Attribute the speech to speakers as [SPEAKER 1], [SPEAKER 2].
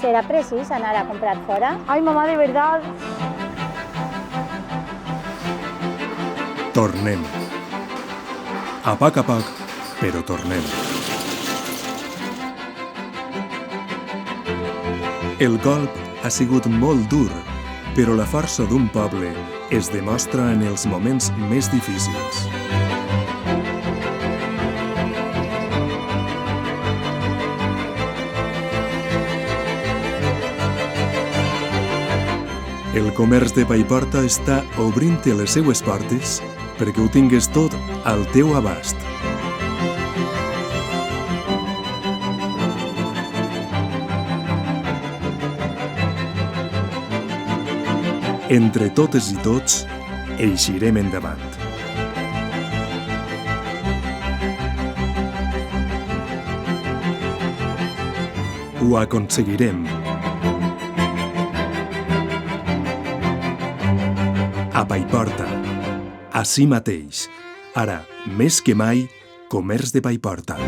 [SPEAKER 1] era precís anar a comprar fora.
[SPEAKER 2] Ay, mamá, de verdad.
[SPEAKER 3] Tornem. A poc, però tornem. El colp ha sigut molt dur, però la força d'un poble es demostra en els moments més difícils. El comerç de Paiporta està obrint les seues portes perquè ho tingues tot al teu abast. Entre totes i tots, eixirem endavant. Ho aconseguirem. A Paiporta, ací mateix. Ara, més que mai, comerç de Paiporta.